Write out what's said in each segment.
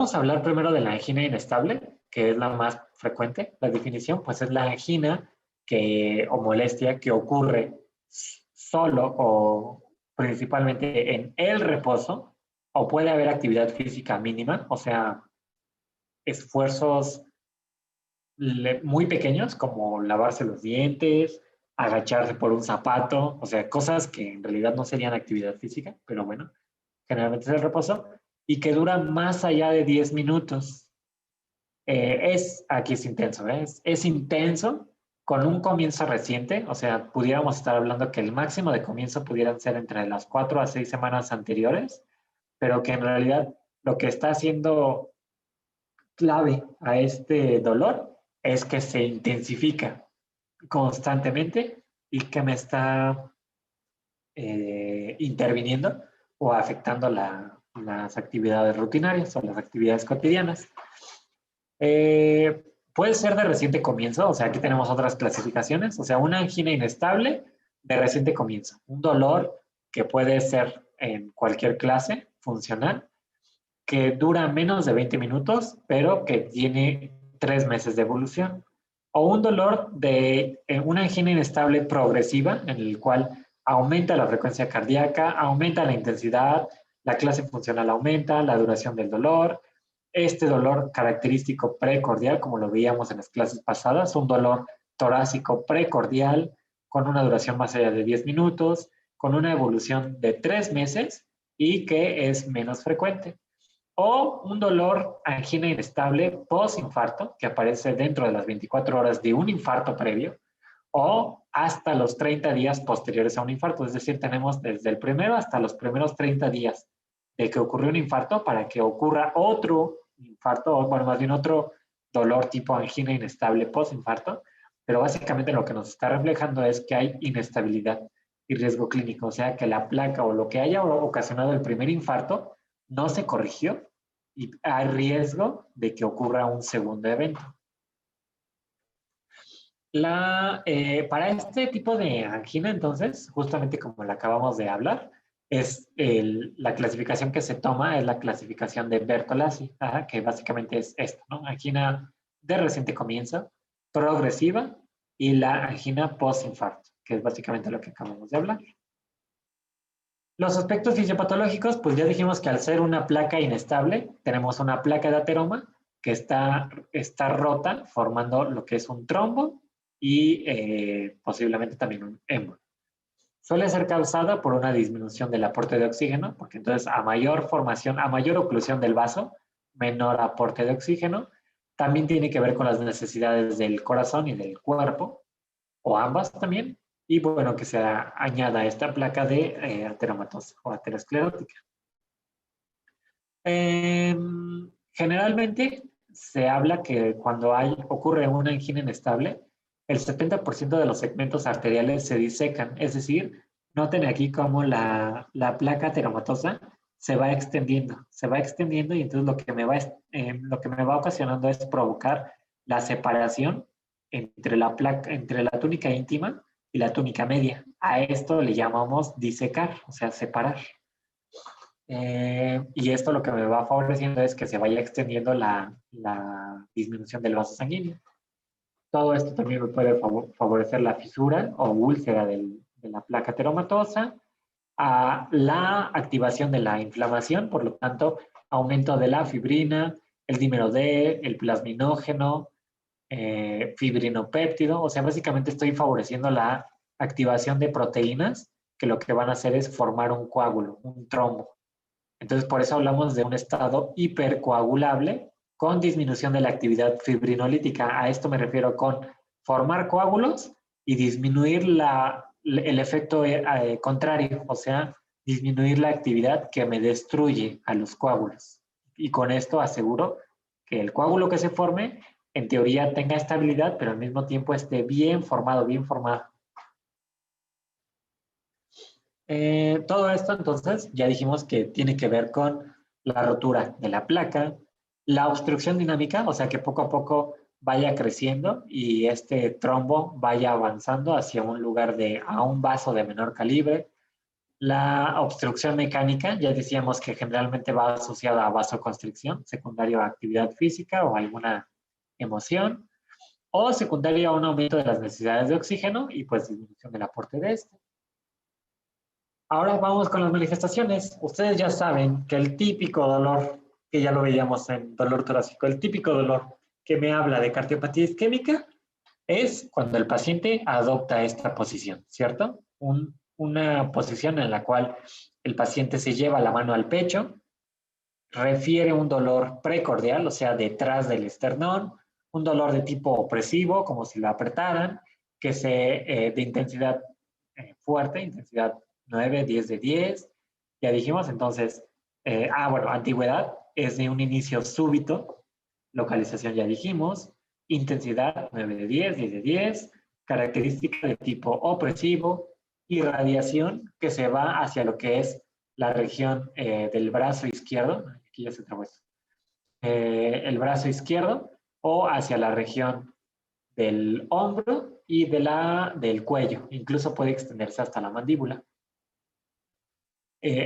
Vamos a hablar primero de la angina inestable, que es la más frecuente. La definición, pues, es la angina o molestia que ocurre solo o principalmente en el reposo, o puede haber actividad física mínima, o sea, esfuerzos muy pequeños como lavarse los dientes, agacharse por un zapato, o sea, cosas que en realidad no serían actividad física, pero bueno, generalmente es el reposo, y que dura más allá de 10 minutos. Aquí es intenso, ¿eh? Es intenso con un comienzo reciente, o sea, pudiéramos estar hablando que el máximo de comienzo pudieran ser entre las 4 a 6 semanas anteriores, pero que en realidad lo que está haciendo clave a este dolor es que se intensifica constantemente y que me está interviniendo o afectando las actividades rutinarias o las actividades cotidianas. Puede ser de reciente comienzo, o sea, aquí tenemos otras clasificaciones, o sea, una angina inestable de reciente comienzo, un dolor que puede ser en cualquier clase funcional, que dura menos de 20 minutos, pero que tiene 3 meses de evolución, o un dolor de una angina inestable progresiva, en el cual aumenta la frecuencia cardíaca, aumenta la intensidad, la clase funcional aumenta, la duración del dolor, este dolor característico precordial, como lo veíamos en las clases pasadas, un dolor torácico precordial con una duración más allá de 10 minutos, con una evolución de 3 meses y que es menos frecuente. O un dolor angina inestable post-infarto, que aparece dentro de las 24 horas de un infarto previo, o hasta los 30 días posteriores a un infarto. Es decir, tenemos desde el primero hasta los primeros 30 días de que ocurrió un infarto para que ocurra otro infarto, o bueno, más bien otro dolor tipo angina inestable post-infarto, pero básicamente lo que nos está reflejando es que hay inestabilidad y riesgo clínico, o sea, que la placa o lo que haya ocasionado el primer infarto no se corrigió y hay riesgo de que ocurra un segundo evento. Para este tipo de angina, entonces, justamente como la acabamos de hablar, la clasificación que se toma es la clasificación de Bertolazzi, que básicamente es esto, ¿no? Angina de reciente comienzo, progresiva, y la angina post-infarto, que es básicamente lo que acabamos de hablar. Los aspectos fisiopatológicos, pues ya dijimos que al ser una placa inestable, tenemos una placa de ateroma que está rota, formando lo que es un trombo y posiblemente también un émbolo. Suele ser causada por una disminución del aporte de oxígeno, porque entonces a mayor formación, a mayor oclusión del vaso, menor aporte de oxígeno. También tiene que ver con las necesidades del corazón y del cuerpo, o ambas también, y bueno, que se añada esta placa de ateromatosa o aterosclerótica. Generalmente se habla que cuando ocurre una angina inestable, el 70% de los segmentos arteriales se disecan, es decir, noten aquí cómo la placa ateromatosa se va extendiendo y entonces lo que me va ocasionando es provocar la separación entre la túnica íntima y la túnica media. A esto le llamamos disecar, o sea, separar. Y esto lo que me va favoreciendo es que se vaya extendiendo la disminución del vaso sanguíneo. Todo esto también me puede favorecer la fisura o úlcera de la placa ateromatosa, a la activación de la inflamación, por lo tanto, aumento de la fibrina, el dímero D, el plasminógeno, fibrinopéptido, o sea, básicamente estoy favoreciendo la activación de proteínas que lo que van a hacer es formar un coágulo, un trombo. Entonces, por eso hablamos de un estado hipercoagulable con disminución de la actividad fibrinolítica. A esto me refiero con formar coágulos y disminuir el efecto contrario, o sea, disminuir la actividad que me destruye a los coágulos. Y con esto aseguro que el coágulo que se forme, en teoría, tenga estabilidad, pero al mismo tiempo esté bien formado, bien formado. Todo esto, entonces, ya dijimos que tiene que ver con la rotura de la placa, la obstrucción dinámica, o sea, que poco a poco vaya creciendo y este trombo vaya avanzando hacia un lugar a un vaso de menor calibre, La obstrucción mecánica, ya decíamos que generalmente va asociada a vasoconstricción, secundario a actividad física o alguna emoción, o secundario a un aumento de las necesidades de oxígeno y pues disminución del aporte de este. Ahora vamos con las manifestaciones. Ustedes ya saben que el típico dolor, que ya lo veíamos en dolor torácico, el típico dolor que me habla de cardiopatía isquémica es cuando el paciente adopta esta posición, ¿cierto? Una posición en la cual el paciente se lleva la mano al pecho, refiere un dolor precordial, o sea, detrás del esternón, un dolor de tipo opresivo, como si lo apretaran, de intensidad fuerte, intensidad 9, 10 de 10, ya dijimos, entonces, bueno, antigüedad es de un inicio súbito, localización ya dijimos, intensidad 9 de 10, 10 de 10, característica de tipo opresivo, irradiación que se va hacia lo que es la región del brazo izquierdo, aquí ya se trabó esto, el brazo izquierdo o hacia la región del hombro y del cuello, incluso puede extenderse hasta la mandíbula.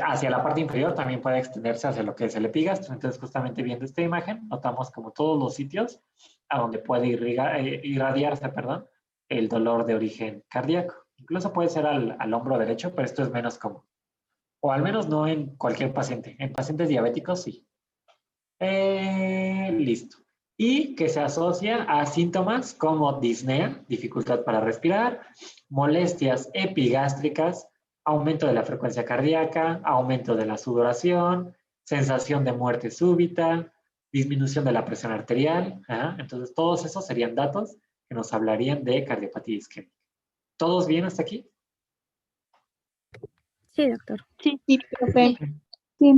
Hacia la parte inferior también puede extenderse hacia lo que es el epigastrio. Entonces, justamente viendo esta imagen, notamos como todos los sitios a donde puede irradiarse, perdón, el dolor de origen cardíaco. Incluso puede ser al hombro derecho, pero esto es menos común. O al menos no en cualquier paciente. En pacientes diabéticos sí. Listo. Y que se asocia a síntomas como disnea, dificultad para respirar, molestias epigástricas, aumento de la frecuencia cardíaca, aumento de la sudoración, sensación de muerte súbita, disminución de la presión arterial. Entonces, todos esos serían datos que nos hablarían de cardiopatía isquémica. ¿Todos bien hasta aquí? Sí, doctor. Sí, profe. Sí.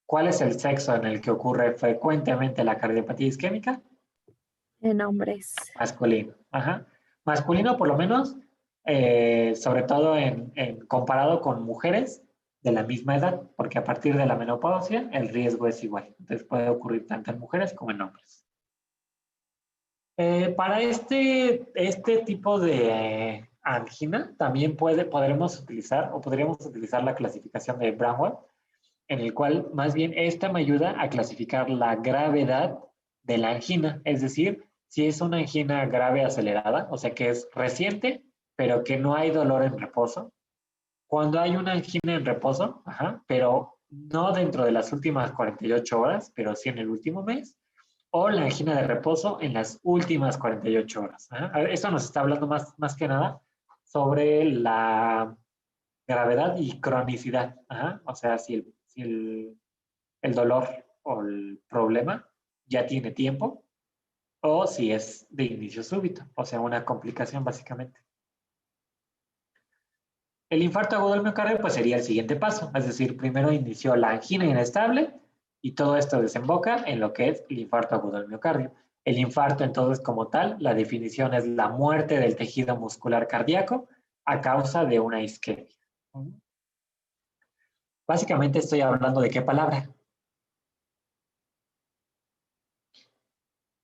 ¿Cuál es el sexo en el que ocurre frecuentemente la cardiopatía isquémica? En hombres. Masculino. Masculino, por lo menos, sobre todo comparado con mujeres de la misma edad, porque a partir de la menopausia el riesgo es igual. Entonces puede ocurrir tanto en mujeres como en hombres. Para este tipo de angina también podríamos utilizar la clasificación de Bramwell, en el cual más bien esta me ayuda a clasificar la gravedad de la angina, es decir, si es una angina grave acelerada, o sea que es reciente, pero que no hay dolor en reposo. Cuando hay una angina en reposo, pero no dentro de las últimas 48 horas, pero sí en el último mes, o la angina de reposo en las últimas 48 horas. Esto nos está hablando más que nada sobre la gravedad y cronicidad. O sea, si el dolor o el problema ya tiene tiempo o si es de inicio súbito, o sea, una complicación básicamente. El infarto agudo del miocardio pues sería el siguiente paso, es decir, primero inició la angina inestable y todo esto desemboca en lo que es el infarto agudo del miocardio. El infarto entonces como tal, la definición es la muerte del tejido muscular cardíaco a causa de una isquemia. Básicamente estoy hablando de qué palabra.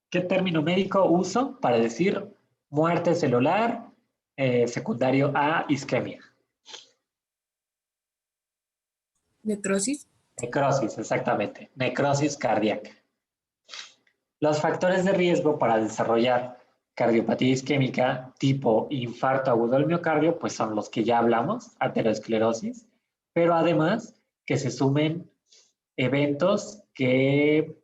¿Qué término médico uso para decir muerte celular secundario a isquemia? Necrosis. Necrosis, exactamente. Necrosis cardíaca. Los factores de riesgo para desarrollar cardiopatía isquémica tipo infarto agudo del miocardio, pues son los que ya hablamos, aterosclerosis, pero además que se sumen eventos que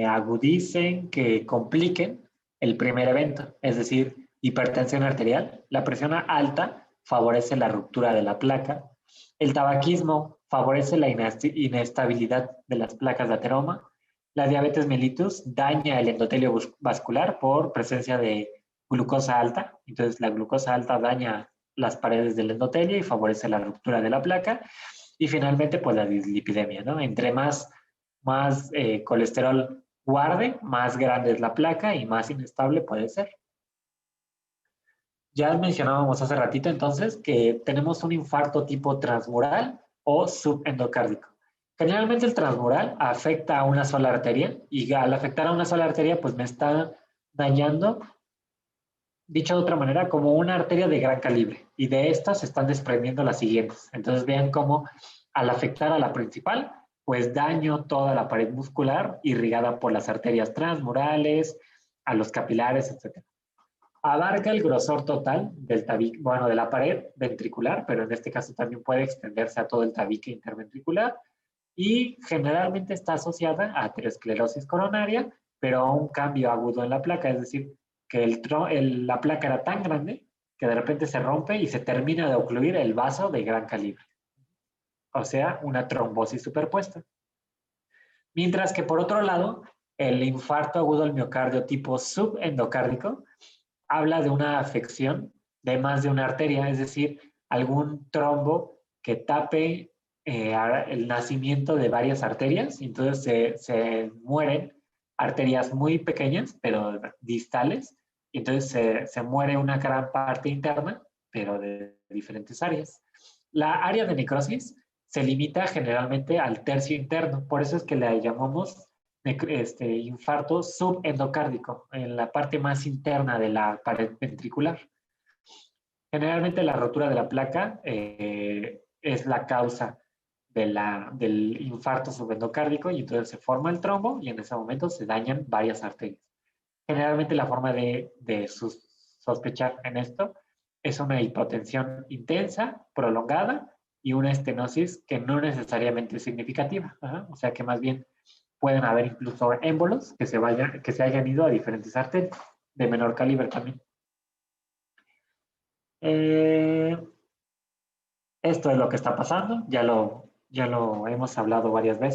agudicen, que compliquen el primer evento, es decir, hipertensión arterial. La presión alta favorece la ruptura de la placa. El tabaquismo favorece la inestabilidad de las placas de ateroma. La diabetes mellitus daña el endotelio vascular por presencia de glucosa alta. Entonces, la glucosa alta daña las paredes del endotelio y favorece la ruptura de la placa. Y finalmente, pues la dislipidemia, ¿no? Entre más colesterol guarde, más grande es la placa y más inestable puede ser. Ya mencionábamos hace ratito entonces que tenemos un infarto tipo transmural o subendocárdico. Generalmente el transmural afecta a una sola arteria y al afectar a una sola arteria pues me está dañando dicho de otra manera, como una arteria de gran calibre. Y de estas se están desprendiendo las siguientes. Entonces vean cómo al afectar a la principal, pues daño toda la pared muscular irrigada por las arterias transmurales, a los capilares, etc. Abarca el grosor total del tabique, bueno, de la pared ventricular, pero en este caso también puede extenderse a todo el tabique interventricular y generalmente está asociada a aterosclerosis coronaria, pero a un cambio agudo en la placa, es decir, que la placa era tan grande que de repente se rompe y se termina de ocluir el vaso de gran calibre, o sea, una trombosis superpuesta. Mientras que por otro lado, el infarto agudo al miocardio tipo subendocárdico habla de una afección de más de una arteria, es decir, algún trombo que tape el nacimiento de varias arterias, y entonces se mueren arterias muy pequeñas, pero distales, y entonces se muere una gran parte interna, pero de diferentes áreas. La área de necrosis se limita generalmente al tercio interno, por eso es que la llamamos infarto subendocárdico, en la parte más interna de la pared ventricular. Generalmente la rotura de la placa es la causa del infarto subendocárdico y entonces se forma el trombo y en ese momento se dañan varias arterias. Generalmente la forma de sospechar en esto es una hipotensión intensa, prolongada y una estenosis que no necesariamente es significativa. O sea que más bien pueden haber incluso émbolos que se hayan ido a diferentes arterias de menor calibre también. Esto es lo que está pasando, ya lo hemos hablado varias veces.